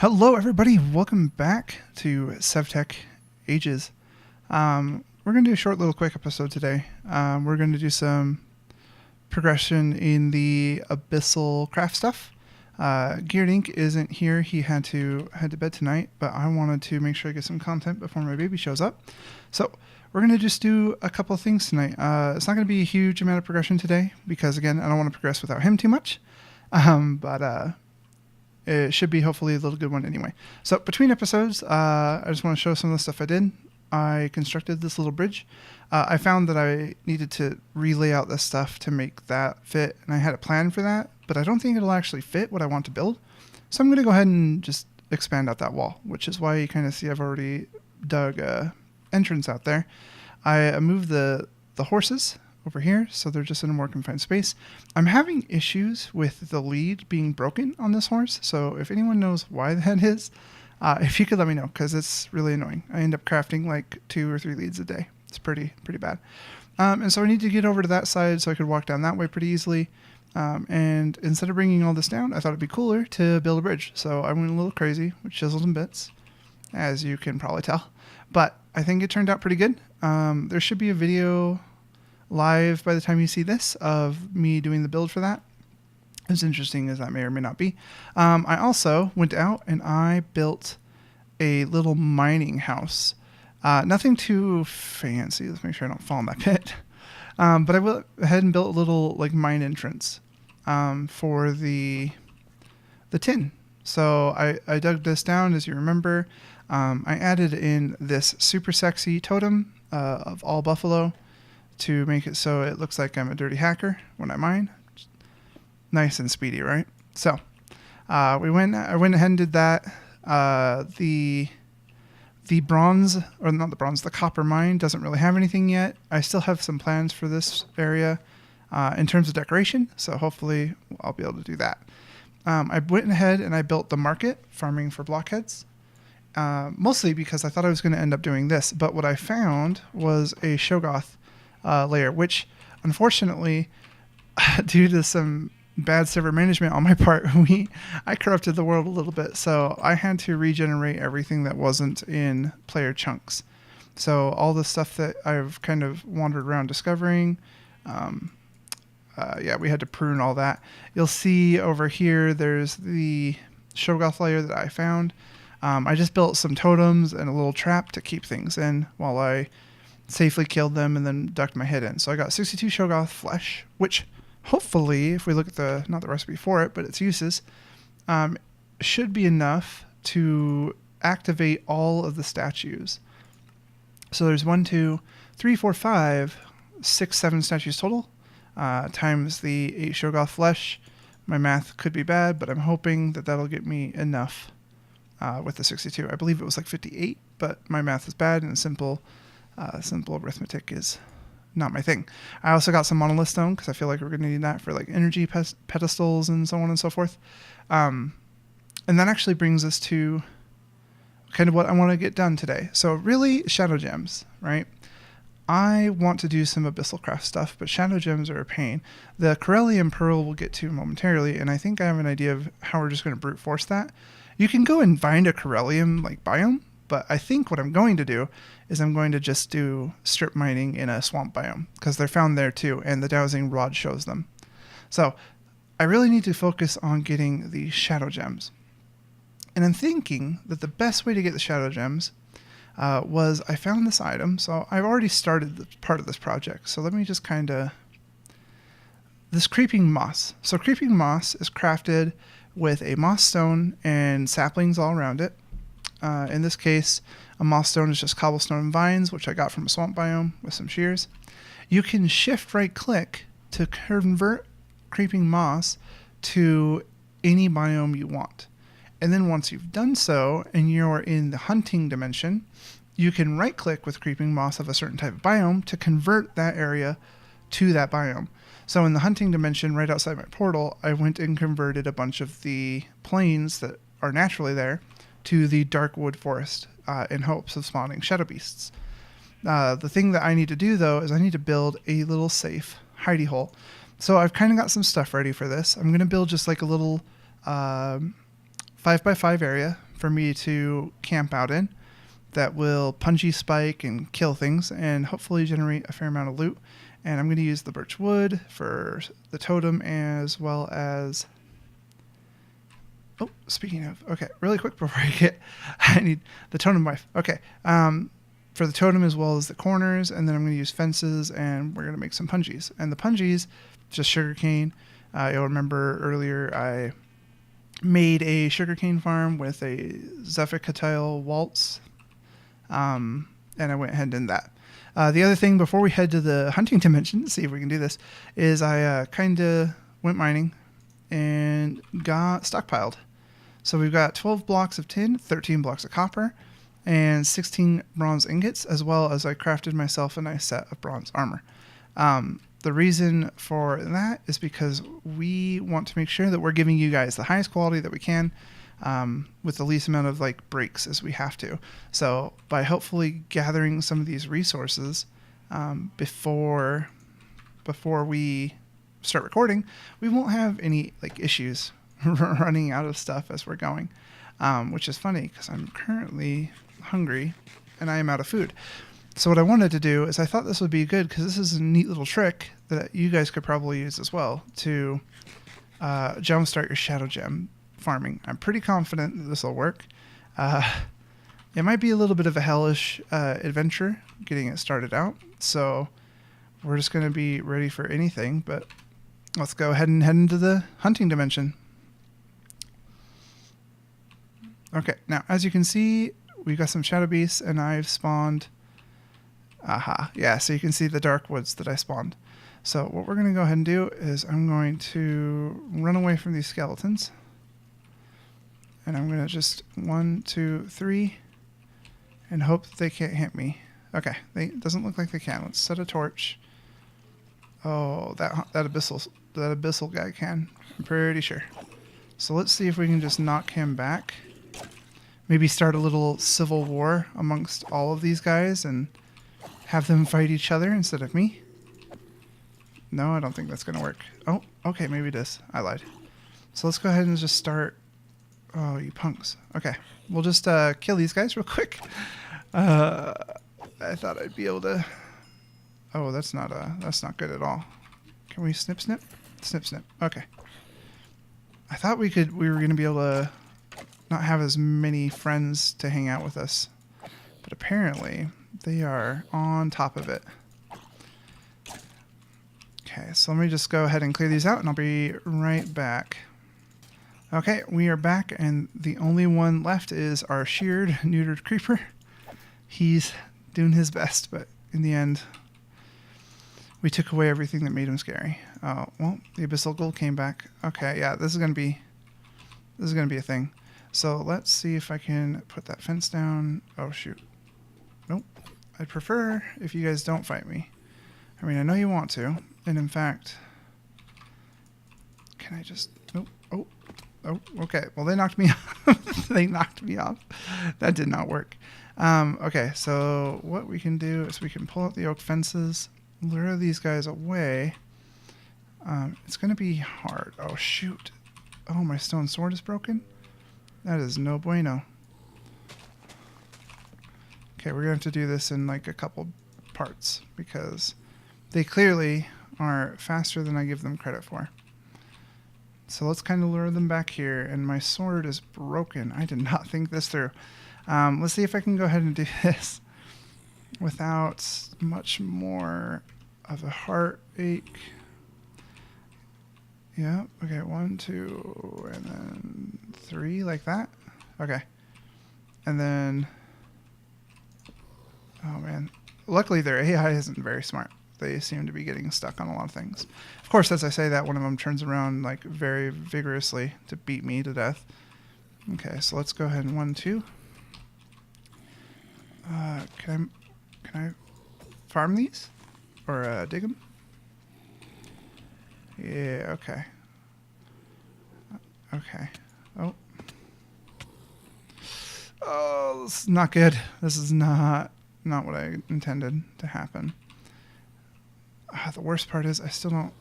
Hello, everybody. Welcome back to Sevtech Ages. We're going to do a short little quick episode today. We're going to do some progression in the abyssal craft stuff. GearedInc isn't here. He had to head to bed tonight, but I wanted to make sure I get some content before my baby shows up. So we're going to just do a couple of things tonight. It's not going to be a huge amount of progression today because, again, I don't want to progress without him too much. But it should be hopefully a little good one anyway. So between episodes, I just want to show some of the stuff I did. I constructed this little bridge. I found that I needed to relay out this stuff to make that fit, and I had a plan for that, but I don't think it'll actually fit what I want to build. So I'm going to go ahead and just expand out that wall, which is why you kind of see I've already dug an entrance out there. I moved the horses over here, so they're just in a more confined space. I'm having issues with the lead being broken on this horse, so if anyone knows why that is, if you could let me know, because it's really annoying. I end up crafting like 2 or 3 leads a day. It's pretty bad. And so I need to get over to that side so I could walk down that way pretty easily. And instead of bringing all this down, I thought it'd be cooler to build a bridge. So I went a little crazy with chisels and bits, as you can probably tell. But I think it turned out pretty good. There should be a video live by the time you see this of me doing the build for that. As interesting as that may or may not be. I also went out and I built a little mining house. Nothing too fancy. Let's make sure I don't fall in that pit. But I went ahead and built a little like mine entrance for the tin. So I dug this down, as you remember. I added in this super sexy totem of all buffalo to make it so it looks like I'm a dirty hacker when I mine. Nice and speedy, right? So I went ahead and did that. The bronze, or not the bronze, the copper mine doesn't really have anything yet. I still have some plans for this area in terms of decoration, so hopefully I'll be able to do that. I went ahead and I built the market, farming for blockheads, mostly because I thought I was going to end up doing this, but what I found was a Shoggoth layer, which unfortunately, due to some bad server management on my part, I corrupted the world a little bit, so I had to regenerate everything that wasn't in player chunks. So all the stuff that I've kind of wandered around discovering, we had to prune all that. You'll see over here there's the Shoggoth layer that I found. I just built some totems and a little trap to keep things in while I safely killed them and then ducked my head in. So I got 62 Shoggoth flesh, which hopefully, if we look at not the recipe for it, but its uses, should be enough to activate all of the statues. So there's 1, 2, 3, 4, 5, 6, 7 statues total, times the 8 Shoggoth flesh. My math could be bad, but I'm hoping that that'll get me enough with the 62. I believe it was like 58, but my math is bad, and simple arithmetic is not my thing. I also got some monolith stone because I feel like we're going to need that for like energy pedestals and so on and so forth. And that actually brings us to kind of what I want to get done today. So really, shadow gems, right? I want to do some abyssal craft stuff, but shadow gems are a pain. The Corellium pearl we'll get to momentarily, and I think I have an idea of how we're just going to brute force that. You can go and find a Corellium like biome, but I think what I'm going to do is I'm going to just do strip mining in a swamp biome because they're found there too, and the dowsing rod shows them. So I really need to focus on getting the shadow gems. And I'm thinking that the best way to get the shadow gems was I found this item. So I've already started the part of this project. So let me just this creeping moss. So creeping moss is crafted with a moss stone and saplings all around it. In this case, a moss stone is just cobblestone and vines, which I got from a swamp biome with some shears. You can shift right click to convert creeping moss to any biome you want. And then once you've done so and you're in the hunting dimension, you can right click with creeping moss of a certain type of biome to convert that area to that biome. So in the hunting dimension right outside my portal, I went and converted a bunch of the plains that are naturally there to the dark wood forest in hopes of spawning shadow beasts. The thing that I need to do, though, is I need to build a little safe hidey hole. So I've kind of got some stuff ready for this. I'm going to build just like a little 5x5 area for me to camp out in that will punji spike and kill things and hopefully generate a fair amount of loot. And I'm going to use the birch wood for the totem as well as... Oh, speaking of... Okay, really quick before I get... I need the totem wife. Okay, for the totem as well as the corners, and then I'm going to use fences, and we're going to make some punjies. And the punjies, just sugarcane. You'll remember earlier I made a sugarcane farm with a Zephyr waltz, and I went ahead and did that. The other thing before we head to the hunting dimension, see if we can do this, is I kind of went mining and got stockpiled. So we've got 12 blocks of tin, 13 blocks of copper, and 16 bronze ingots, as well as I crafted myself a nice set of bronze armor. The reason for that is because we want to make sure that we're giving you guys the highest quality that we can, with the least amount of breaks as we have to. So by hopefully gathering some of these resources before we start recording, we won't have any issues running out of stuff as we're going, which is funny because I'm currently hungry and I am out of food. So what I wanted to do is I thought this would be good because this is a neat little trick that you guys could probably use as well to jumpstart your shadow gem farming. I'm pretty confident that this will work. It might be a little bit of a hellish adventure getting it started out, so we're just going to be ready for anything, but let's go ahead and head into the hunting dimension. Okay, now as you can see, we've got some shadow beasts, and I've spawned... Aha, yeah, so you can see the dark woods that I spawned. So what we're going to go ahead and do is I'm going to run away from these skeletons. And I'm going to just 1, 2, 3, and hope that they can't hit me. Okay, it doesn't look like they can. Let's set a torch. Oh, that abyssal guy can. I'm pretty sure. So let's see if we can just knock him back. Maybe start a little civil war amongst all of these guys and have them fight each other instead of me. No, I don't think that's going to work. Oh, okay, maybe it is. I lied. So let's go ahead and just start... Oh, you punks. Okay, we'll just kill these guys real quick. I thought I'd be able to... Oh, that's not good at all. Can we snip, snip? Snip, snip. Okay. I thought we were going to be able to not have as many friends to hang out with us. But apparently, they are on top of it. Okay, so let me just go ahead and clear these out, and I'll be right back. Okay, we are back, and the only one left is our sheared, neutered creeper. He's doing his best, but in the end, we took away everything that made him scary. Oh, well, the abyssal ghoul came back. Okay, yeah, this is gonna be a thing. So let's see if I can put that fence down. Oh shoot, nope. I'd prefer if you guys don't fight me. I mean, I know you want to, and in fact, can I just? Nope. Oh, okay. Well, they knocked me off. They knocked me off. That did not work. Okay, so what we can do is we can pull out the oak fences, lure these guys away. It's going to be hard. Oh, shoot. Oh, my stone sword is broken? That is no bueno. Okay, we're going to have to do this in a couple parts because they clearly are faster than I give them credit for. So let's kind of lure them back here, and my sword is broken. I did not think this through. Let's see if I can go ahead and do this without much more of a heartache. Yeah, okay, 1, 2, and then 3, like that. Okay. And then, oh man. Luckily their AI isn't very smart. They seem to be getting stuck on a lot of things. Of course, as I say that, one of them turns around very vigorously to beat me to death. Okay, so let's go ahead and 1, 2. Can I farm these? Or dig them? Yeah, okay. Okay. Oh. Oh, this is not good. This is not what I intended to happen. The worst part is I still don't...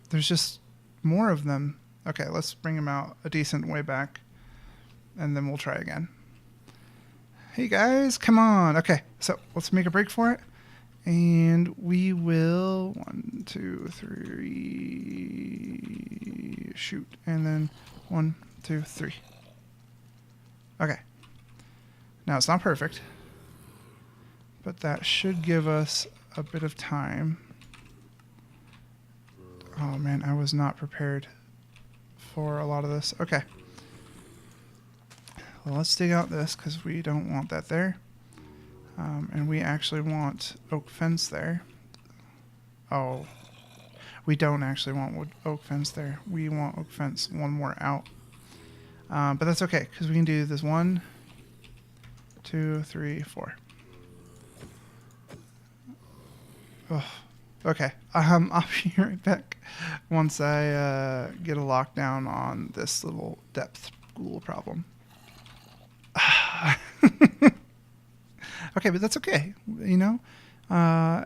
There's just more of them. Okay, let's bring them out a decent way back, and then we'll try again. Hey guys, come on. Okay, so let's make a break for it. And we will 1, 2, 3 shoot. And then 1, 2, 3. Okay. Now it's not perfect, but that should give us a bit of time. Oh man, I was not prepared for a lot of this. Okay. Well, let's dig out this because we don't want that there. And we actually want oak fence there. Oh, we don't actually want oak fence there. We want oak fence one more out. But that's okay because we can do this 1, 2, 3, 4. Oh, okay. I'll be right back once I get a lockdown on this little depth ghoul problem. Okay, but that's okay. You know,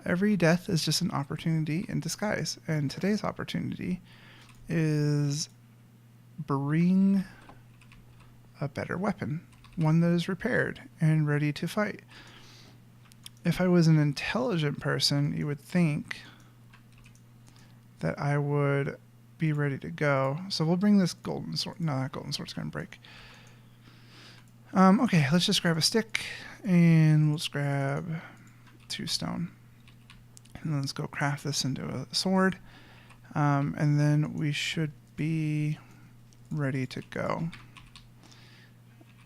every death is just an opportunity in disguise. And today's opportunity is bring a better weapon. One that is repaired and ready to fight. If I was an intelligent person, you would think that I would be ready to go. So we'll bring this golden sword. No, that golden sword's going to break. Okay, let's just grab a stick, and let's grab 2 stone. And let's go craft this into a sword. And then we should be ready to go.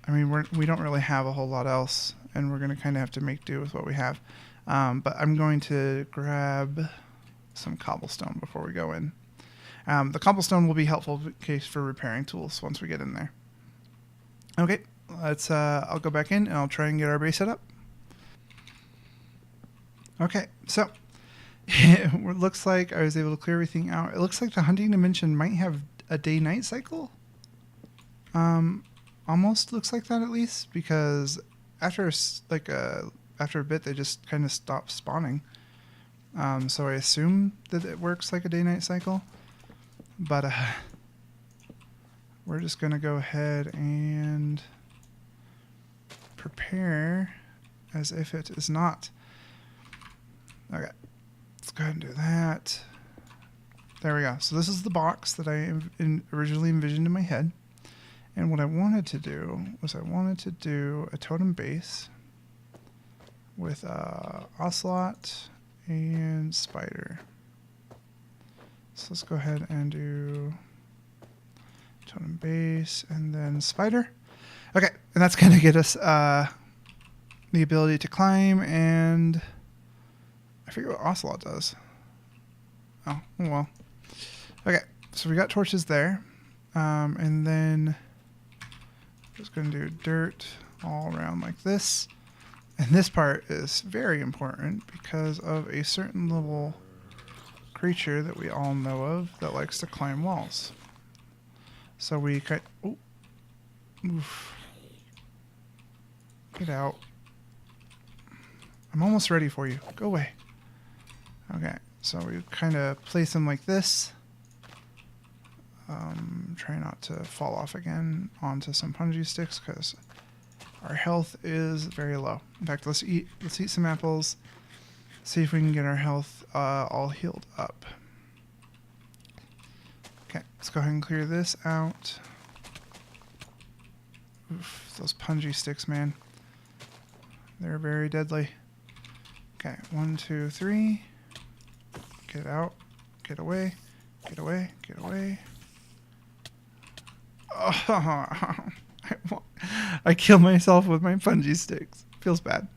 I mean, we don't really have a whole lot else, and we're going to kind of have to make do with what we have. But I'm going to grab some cobblestone before we go in. The cobblestone will be helpful in case for repairing tools once we get in there. Okay. Let's. I'll go back in and I'll try and get our base set up. Okay, so it looks like I was able to clear everything out. It looks like the hunting dimension might have a day-night cycle. Almost looks like that at least, because after after a bit they just kind of stop spawning. So I assume that it works like a day-night cycle, but we're just gonna go ahead and prepare as if it is not. Okay, let's go ahead and do that. There we go. So this is the box that I originally envisioned in my head. And what I wanted to do was I wanted to do a totem base with ocelot and spider. So let's go ahead and do totem base and then spider. Okay, and that's going to get us the ability to climb, and I forget what ocelot does. Oh, well. Okay, so we got torches there, and then just going to do dirt all around like this. And this part is very important because of a certain little creature that we all know of that likes to climb walls. So we cut. Oh, oof. Get out. I'm almost ready for you. Go away. Okay, so we kind of place them like this. Try not to fall off again onto some punji sticks because our health is very low. In fact, let's eat some apples. See if we can get our health all healed up. Okay, let's go ahead and clear this out. Oof, those punji sticks, man. They're very deadly. Okay, 1, 2, 3. Get out. Get away. Get away. Get away. Oh, I kill myself with my punji sticks. Feels bad.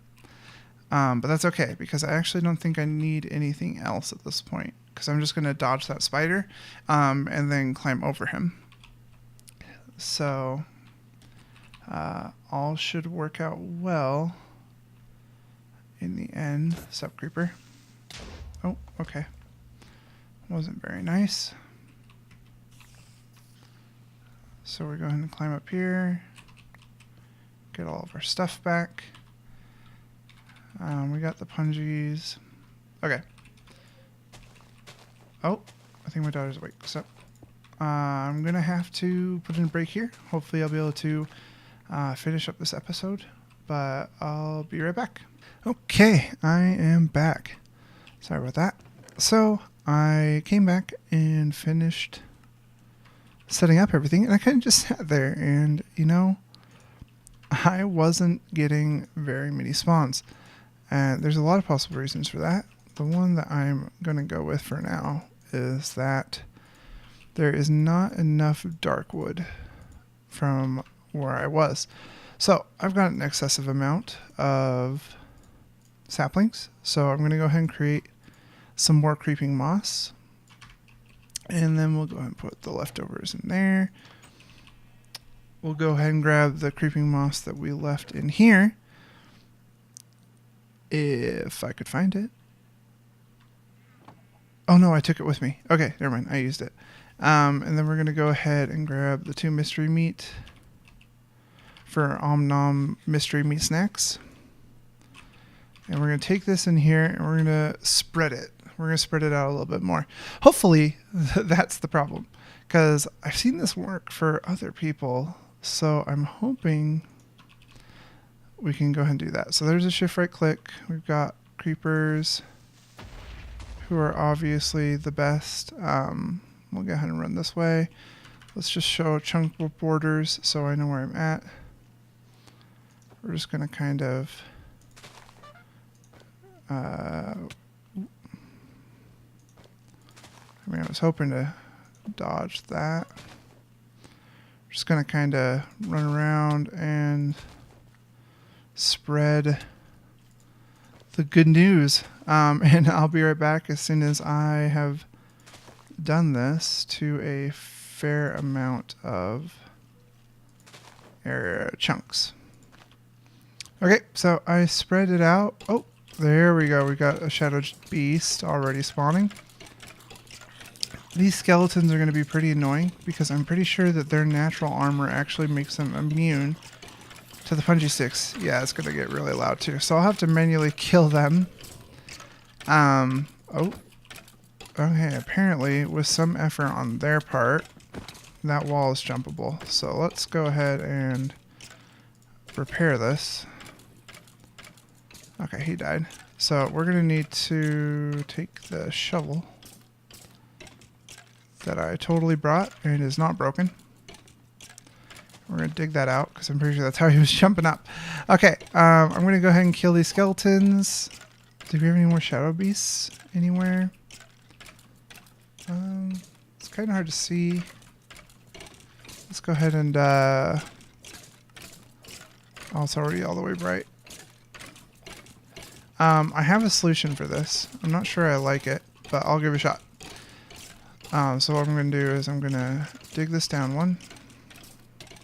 But that's okay, because I actually don't think I need anything else at this point. Because I'm just going to dodge that spider and then climb over him. So, all should work out well in the end. Sup, creeper? Oh, okay. Wasn't very nice. So we're going to climb up here. Get all of our stuff back. We got the punjies. Okay. Oh, I think my daughter's awake. So I'm going to have to put in a break here. Hopefully I'll be able to finish up this episode but I'll be right back. Okay, I am back. Sorry about that. So I came back and finished setting up everything, and I kind of just sat there, and you know, I wasn't getting very many spawns, and there's a lot of possible reasons for that. The one that I'm going to go with for now is that there is not enough dark wood from where I was. So I've got an excessive amount of saplings, so I'm going to go ahead and create some more creeping moss, and then we'll go ahead and put the leftovers in there. We'll go ahead and grab the creeping moss that we left in here, if I could find it. Oh no, I took it with me. Okay, never mind, I used it. And then we're going to go ahead and grab the 2 mystery meat for Om Nom mystery meat snacks. And we're going to take this in here and we're going to spread it. We're going to spread it out a little bit more. Hopefully that's the problem, because I've seen this work for other people. So I'm hoping we can go ahead and do that. So there's a shift right click. We've got creepers, who are obviously the best. We'll go ahead and run this way. Let's just show chunk borders so I know where I'm at. We're just going to kind of I mean, I was hoping to dodge that. Just going to kind of run around and spread the good news. And I'll be right back as soon as I have done this to a fair amount of area chunks. Okay, so I spread it out. Oh, there we go. We got a shadow beast already spawning. These skeletons are going to be pretty annoying because I'm pretty sure that their natural armor actually makes them immune to the punji sticks. Yeah, it's going to get really loud too. So I'll have to manually kill them. Oh, okay. Apparently, with some effort on their part, that wall is jumpable. So let's go ahead and repair this. Okay, he died. So we're going to need to take the shovel that I totally brought and is not broken. We're going to dig that out because I'm pretty sure that's how he was jumping up. Okay, I'm going to go ahead and kill these skeletons. Do we have any more shadow beasts anywhere? It's kind of hard to see. Let's go ahead and... oh, it's already all the way bright. I have a solution for this. I'm not sure I like it, but I'll give it a shot. So what I'm going to do is I'm going to dig this down one.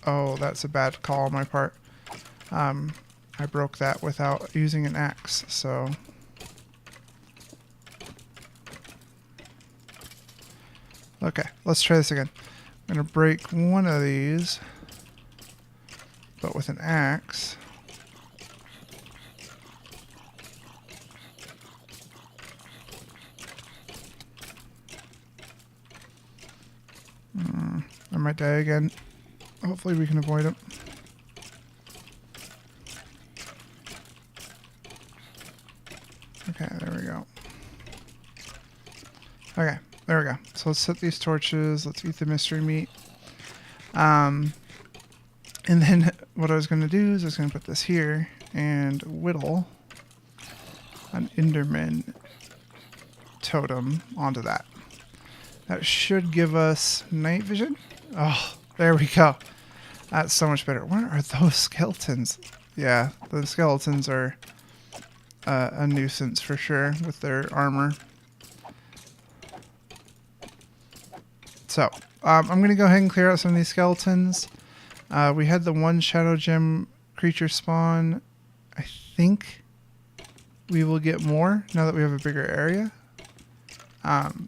Oh, that's a bad call on my part. I broke that without using an axe, so... Okay, let's try this again. I'm going to break one of these, but with an axe. I might die again. Hopefully we can avoid it. Okay, there we go. Okay, there we go. So let's set these torches. Let's eat the mystery meat. And then what I was going to do is I was going to put this here and whittle an Enderman totem onto that. That should give us night vision. Oh, there we go. That's so much better. Where are those skeletons? Yeah, the skeletons are a nuisance for sure with their armor. So, I'm going to go ahead and clear out some of these skeletons. We had the one shadow gem creature spawn. I think we will get more now that we have a bigger area.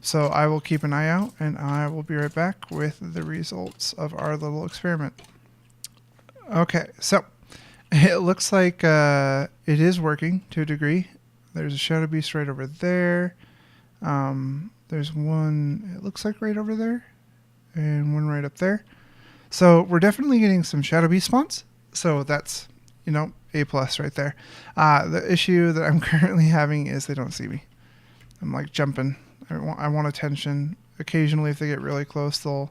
So I will keep an eye out, and I will be right back with the results of our little experiment. Okay, so it looks like it is working to a degree. There's a shadow beast right over there. There's one, it looks like right over there, and one right up there. So we're definitely getting some shadow beast spawns. So that's, you know, A+ right there. The issue that I'm currently having is they don't see me. I'm like jumping. I want attention. Occasionally, if they get really close, they'll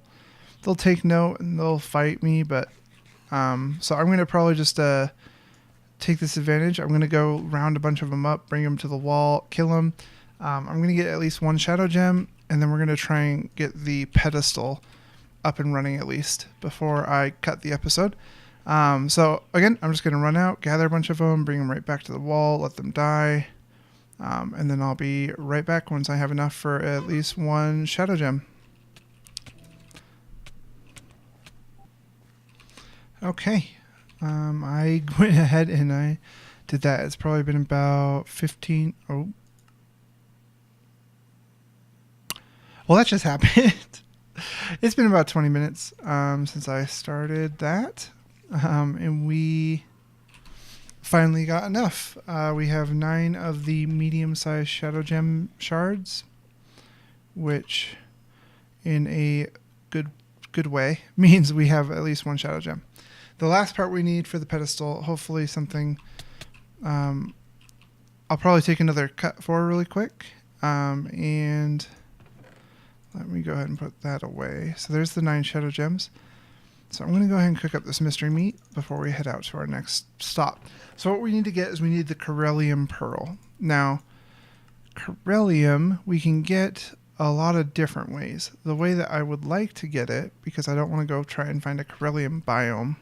take note and they'll fight me. But so I'm gonna probably just take this advantage. I'm gonna go round a bunch of them up, bring them to the wall, kill them. I'm gonna get at least one shadow gem, and then we're gonna try and get the pedestal up and running at least before I cut the episode. So again, I'm just gonna run out, gather a bunch of them, bring them right back to the wall, let them die. And then I'll be right back once I have enough for at least one shadow gem. Okay, I went ahead and I did that. It's probably been about 15. Oh, well, that just happened. It's been about 20 minutes since I started that, and we finally got enough. We have 9 of the medium-sized shadow gem shards, which in a good way means we have at least one shadow gem. The last part we need for the pedestal, hopefully something, I'll probably take another cut for really quick, and let me go ahead and put that away. So there's the 9 shadow gems. So I'm going to go ahead and cook up this mystery meat before we head out to our next stop. So what we need to get is we need the Corellium Pearl. Now, Corellium we can get a lot of different ways. The way that I would like to get it, because I don't want to go try and find a Corellium biome,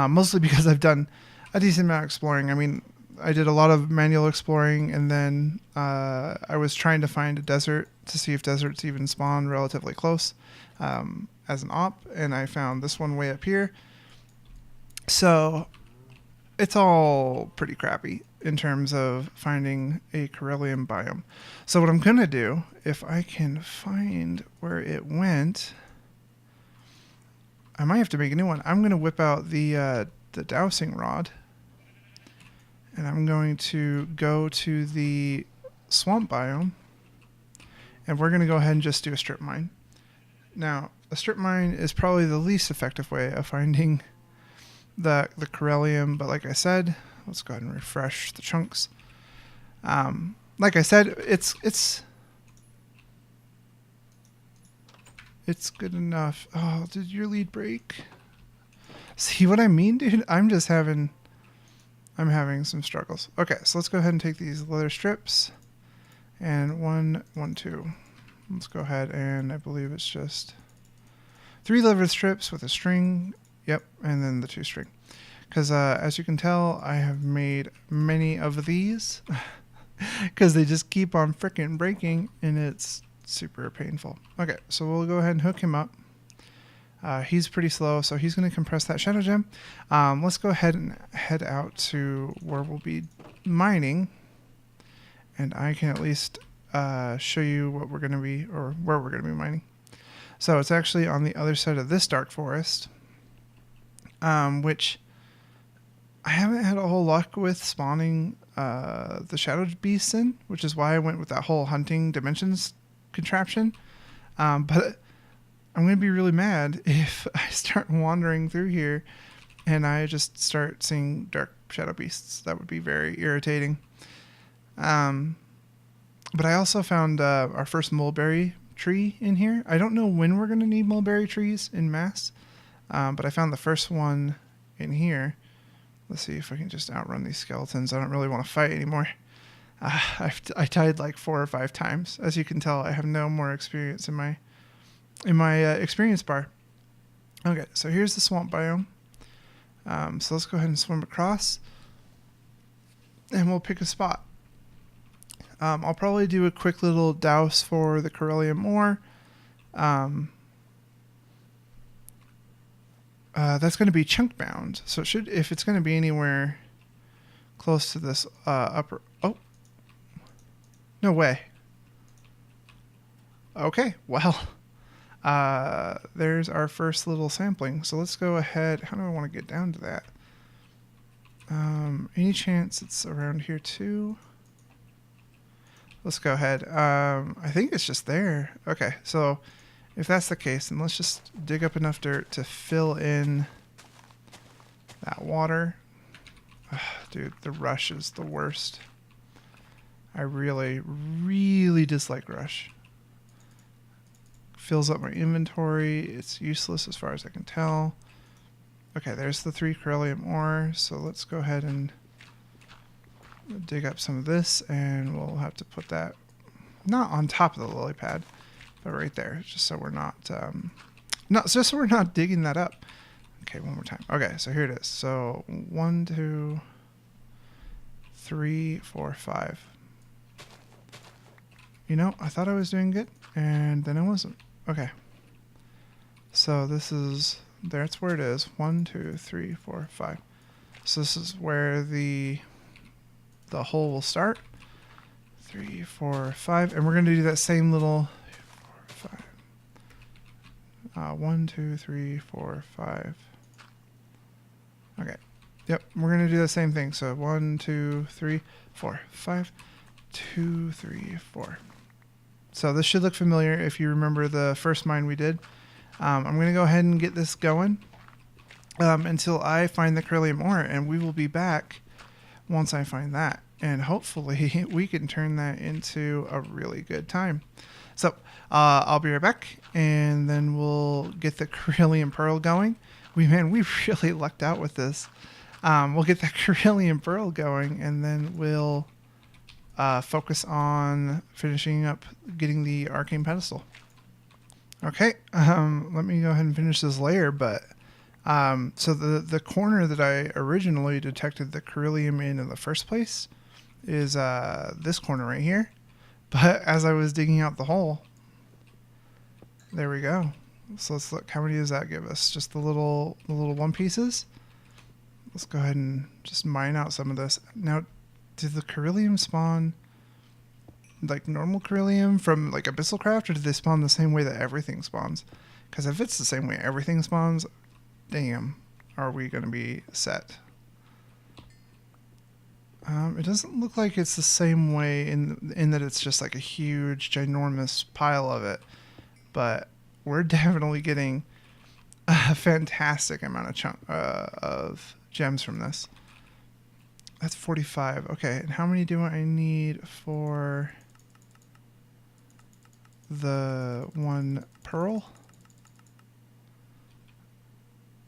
mostly because I've done a decent amount of exploring. I mean, I did a lot of manual exploring, and then I was trying to find a desert to see if deserts even spawn relatively close as an op, and I found this one way up here. So it's all pretty crappy in terms of finding a Corellium biome. So what I'm going to do, if I can find where it went, I might have to make a new one. I'm going to whip out the dowsing rod, and I'm going to go to the swamp biome, and we're going to go ahead and just do a strip mine. Now, a strip mine is probably the least effective way of finding the Corellium, but like I said, let's go ahead and refresh the chunks. Like I said, it's good enough. Oh, did your lead break? See what I mean, dude? I'm having some struggles. Okay, so let's go ahead and take these leather strips. And 1, 1, 2. Let's go ahead and I believe it's just 3 leather strips with a string. Yep, and then the 2 string. Because as you can tell, I have made many of these because they just keep on frickin' breaking, and it's super painful. Okay, so we'll go ahead and hook him up. He's pretty slow, so he's going to compress that shadow gem. Let's go ahead and head out to where we'll be mining, and I can at least show you what we're going to be, or where we're going to be mining. So it's actually on the other side of this dark forest, which I haven't had a whole luck with spawning the shadow beasts in, which is why I went with that whole hunting dimensions contraption. But I'm going to be really mad if I start wandering through here and I just start seeing dark shadow beasts. That would be very irritating. But I also found our first mulberry tree in here. I don't know when we're going to need mulberry trees in mass, but I found the first one in here. Let's see if I can just outrun these skeletons. I don't really want to fight anymore. I died like 4 or 5 times. As you can tell, I have no more experience in my experience bar. Okay, so here's the swamp biome. So let's go ahead and swim across, and we'll pick a spot. I'll probably do a quick little douse for the Corellium ore. That's going to be chunk bound, so it should, if it's going to be anywhere close to this upper. Oh, no way. Okay, well, there's our first little sampling. So let's go ahead. How do I want to get down to that? Any chance it's around here too? Let's go ahead. I think it's just there. Okay, so if that's the case, then let's just dig up enough dirt to fill in that water. Dude, the rush is the worst. I really, really dislike rush. Fills up my inventory. It's useless as far as I can tell. Okay, there's the 3 beryllium ore. So let's go ahead and dig up some of this, and we'll have to put that not on top of the lily pad, but right there, just so we're not just so we're not digging that up. Okay, one more time. Okay, so here it is. So 1, 2, 3, 4, 5. You know, I thought I was doing good, and then I wasn't. Okay. So that's where it is. 1, 2, 3, 4, 5. So this is where the hole will start. 3, 4, 5, and we're going to do that same little 4, 5. 1, 2, 3, 4, 5. Okay. Yep, we're going to do the same thing. So 1, 2, 3, 4, 5, 2, 3, 4. So this should look familiar if you remember the first mine we did. I'm going to go ahead and get this going until I find the beryllium ore, and we will be back once I find that. And hopefully we can turn that into a really good time. So I'll be right back, and then we'll get the beryllium pearl going. We really lucked out with this. We'll get that beryllium pearl going, and then we'll focus on finishing up getting the arcane pedestal. Okay, let me go ahead and finish this layer. But so the corner that I originally detected the beryllium in the first place is this corner right here. But as I was digging out the hole, there we go. So let's look. How many does that give us? Just the little one pieces. Let's go ahead and just mine out some of this. Now, did the beryllium spawn like normal beryllium from like Abyssal Craft, or did they spawn the same way that everything spawns? Because if it's the same way everything spawns, damn, are we going to be set? It doesn't look like it's the same way in that it's just like a huge, ginormous pile of it. But we're definitely getting a fantastic amount of gems from this. That's 45. Okay, and how many do I need for the 1 pearl?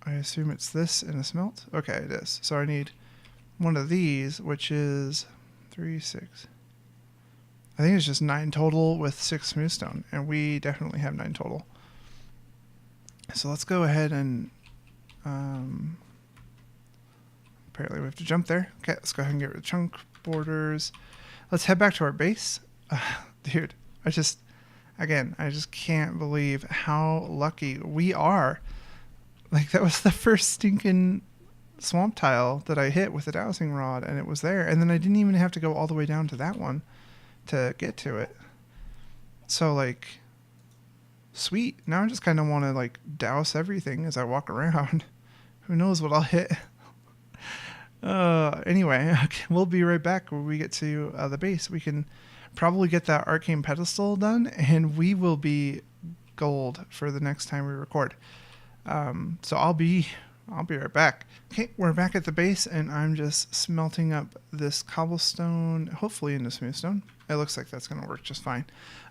I assume it's this in a smelt. Okay, it is. So I need one of these, which is 3, 6. I think it's just 9 total with 6 smoothstone, and we definitely have 9 total. So let's go ahead and apparently we have to jump there. Okay, let's go ahead and get rid of chunk borders. Let's head back to our base. Dude, I just can't believe how lucky we are. Like, that was the first stinking swamp tile that I hit with a dowsing rod, and it was there. And then I didn't even have to go all the way down to that one to get to it. So, like, sweet. Now I just kind of want to, like, douse everything as I walk around. Who knows what I'll hit. Anyway, okay, we'll be right back when we get to the base. We can probably get that arcane pedestal done, and we will be gold for the next time we record. So I'll be right back. Okay, we're back at the base, and I'm just smelting up this cobblestone, hopefully into smoothstone. It looks like that's going to work just fine.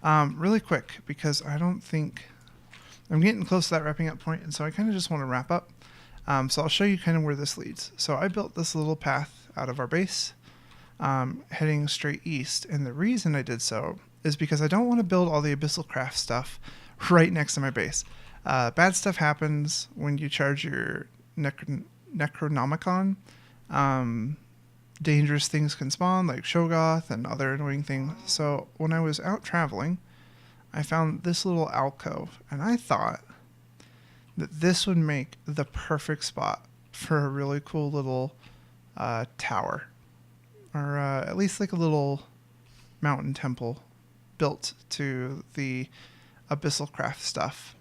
Really quick, because I don't think I'm getting close to that wrapping up point, and so I kind of just want to wrap up. So I'll show you kind of where this leads. So I built this little path out of our base, heading straight east. And the reason I did so is because I don't want to build all the Abyssal Craft stuff right next to my base. Bad stuff happens when you charge your Necronomicon. Dangerous things can spawn, like Shogoth and other annoying things. So when I was out traveling, I found this little alcove, and I thought that this would make the perfect spot for a really cool little tower, or at least like a little mountain temple built to the Abyssal Craft stuff.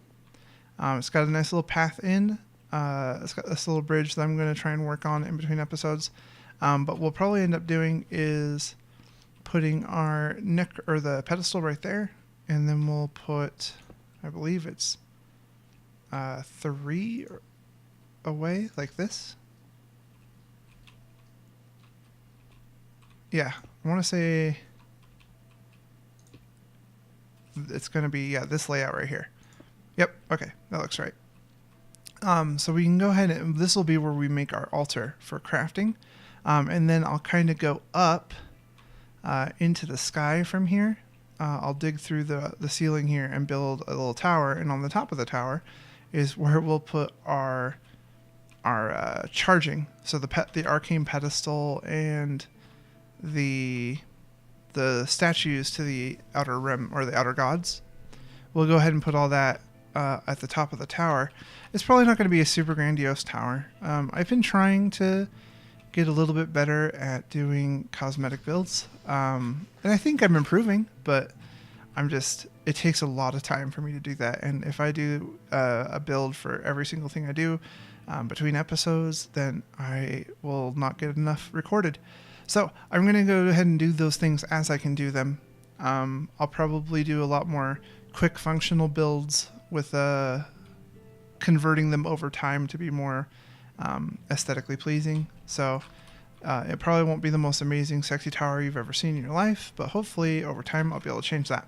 It's got a nice little path in. It's got this little bridge that I'm going to try and work on in between episodes. But what we'll probably end up doing is putting our the pedestal right there, and then we'll put, I believe it's 3 away like this. yeah, I want to say it's going to be, yeah, this layout right here. Yep, okay, that looks right. So we can go ahead and this will be where we make our altar for crafting. And then I'll kind of go up into the sky from here. I'll dig through the ceiling here and build a little tower. And on the top of the tower is where we'll put our charging. So the arcane pedestal and the statues to the outer rim or the outer gods. We'll go ahead and put all that at the top of the tower. It's probably not going to be a super grandiose tower. I've been trying to get a little bit better at doing cosmetic builds, and I think I'm improving, but it takes a lot of time for me to do that. And if I do a build for every single thing I do between episodes, then I will not get enough recorded. So I'm going to go ahead and do those things as I can do them. I'll probably do a lot more quick functional builds with converting them over time to be more aesthetically pleasing. So it probably won't be the most amazing sexy tower you've ever seen in your life, but hopefully over time I'll be able to change that.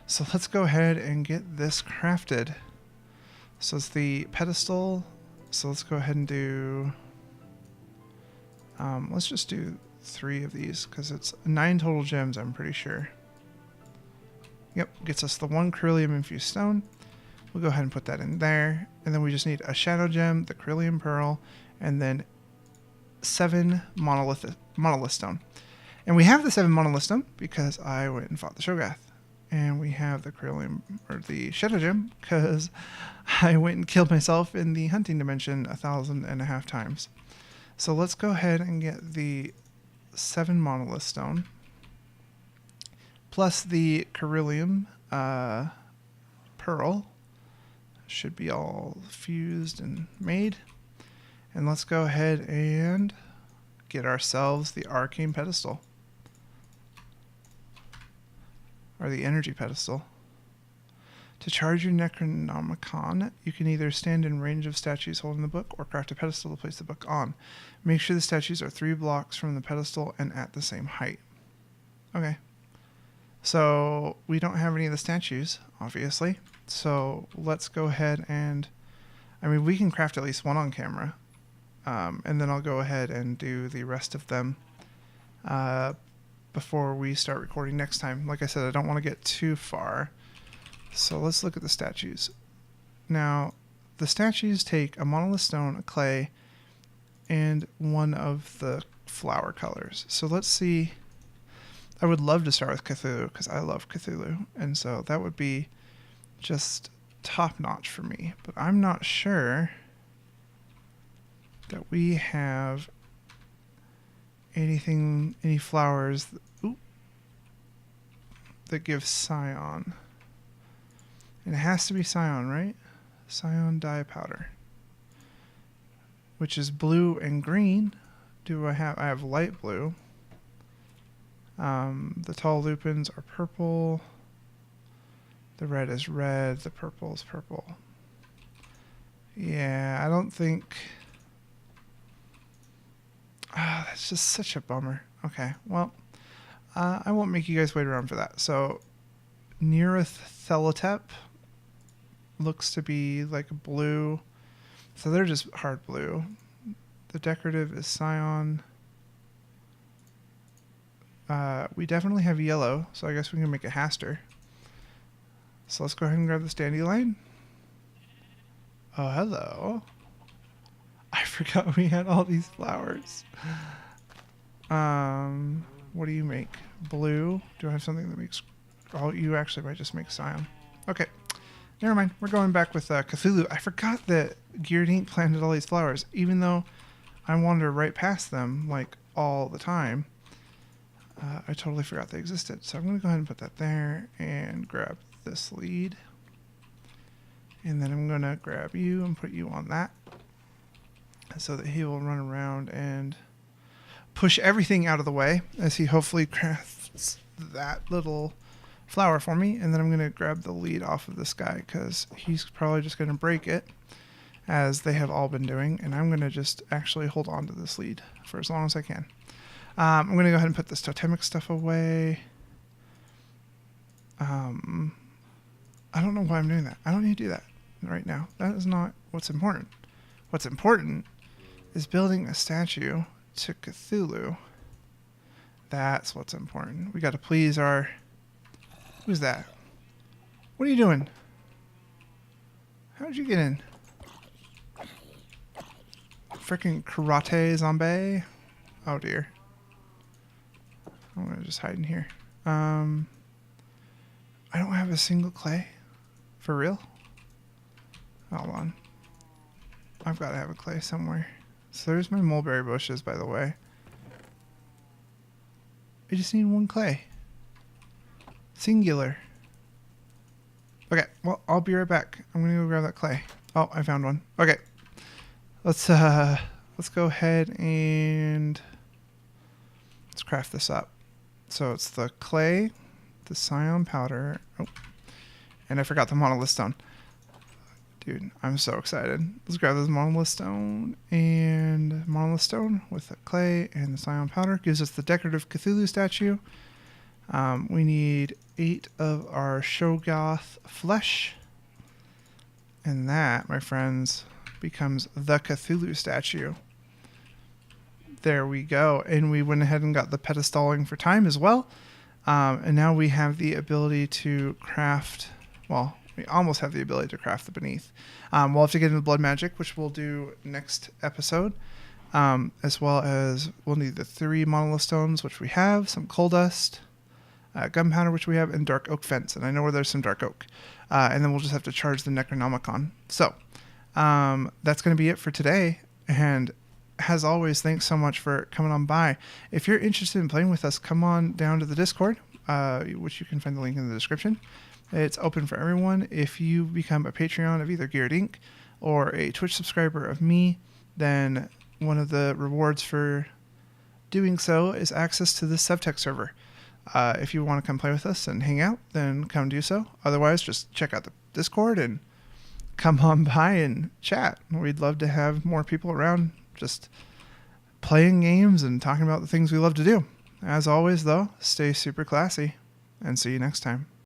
So let's go ahead and get this crafted. So it's the pedestal. So let's go ahead and do, let's just do 3 of these because it's 9 total gems, I'm pretty sure. Yep, gets us the 1 Ceruleum infused stone. We'll go ahead and put that in there. And then we just need a shadow gem, the Ceruleum pearl, and then 7 monolith stone. And we have the 7 monolith stone because I went and fought the Shogath. And we have the Ceruleum, or the shadow gem, because I went and killed myself in the hunting dimension 1,500 times. So let's go ahead and get the 7 monolith stone. Plus the Ceruleum pearl. Should be all fused and made. And let's go ahead and get ourselves the arcane pedestal. Or the energy pedestal. To charge your Necronomicon, you can either stand in range of statues holding the book or craft a pedestal to place the book on. Make sure the statues are 3 blocks from the pedestal and at the same height. Okay. So we don't have any of the statues, obviously. So let's go ahead and, I mean, we can craft at least 1 on camera. And then I'll go ahead and do the rest of them before we start recording next time. Like I said, I don't want to get too far. So let's look at the statues. Now, the statues take a monolith stone, a clay, and 1 of the flower colors. So let's see. I would love to start with Cthulhu because I love Cthulhu. And so that would be just top notch for me. But I'm not sure that we have any flowers that give Scion. And it has to be Scion, right? Scion dye powder. Which is blue and green. I have light blue. The tall lupins are purple. The red is red. The purple is purple. Yeah, I don't think... that's just such a bummer. Okay, well, I won't make you guys wait around for that. So, Nerethelotep looks to be like blue. So they're just hard blue. The decorative is Scion. We definitely have yellow, so I guess we can make a Haster. So let's go ahead and grab the dandelion. Oh, hello. I forgot we had all these flowers. What do you make? Blue? Do I have something that makes... Oh, you actually might just make Scion. Okay. Never mind. We're going back with Cthulhu. I forgot that GearedInc planted all these flowers, even though I wander right past them, like, all the time. I totally forgot they existed. So I'm going to go ahead and put that there and grab this lead. And then I'm going to grab you and put you on that so that he will run around and push everything out of the way as he hopefully crafts that little flower for me. And then I'm going to grab the lead off of this guy because he's probably just going to break it as they have all been doing. And I'm going to just actually hold on to this lead for as long as I can. I'm going to go ahead and put this totemic stuff away. I don't know why I'm doing that. I don't need to do that right now. That is not what's important. What's important is building a statue to Cthulhu. That's what's important. We got to please our... Who's that? What are you doing? How did you get in? Freaking karate zombie. Oh dear. I'm going to just hide in here. I don't have a single clay. For real? Hold on. I've got to have a clay somewhere. So there's my mulberry bushes, by the way. I just need one clay. Singular. Okay, well, I'll be right back. I'm gonna go grab that clay. Oh, I found one. Okay. Let's go ahead and let's craft this up. So it's the clay, the cyan powder. Oh, and I forgot the monolith stone. Dude, I'm so excited. Let's grab this monolith stone, and monolith stone with the clay and the cyan powder gives us the decorative Cthulhu statue. We need 8 of our Shoggoth flesh, and that, my friends, becomes the Cthulhu statue. There we go. And we went ahead and got the pedestaling for time as well. And now we have the ability to craft, well, we almost have the ability to craft the beneath. We'll have to get into blood magic, which we'll do next episode. As well as we'll need the 3 monolith stones, which we have, some coal dust, gunpowder, which we have, and dark oak fence. And I know where there's some dark oak. And then we'll just have to charge the Necronomicon. So that's going to be it for today. And as always, thanks so much for coming on by. If you're interested in playing with us, come on down to the Discord, which you can find the link in the description. It's open for everyone. If you become a Patreon of either GearedInc or a Twitch subscriber of me, then one of the rewards for doing so is access to the Sevtech server. If you want to come play with us and hang out, then come do so. Otherwise, just check out the Discord and come on by and chat. We'd love to have more people around just playing games and talking about the things we love to do. As always, though, stay super classy, and see you next time.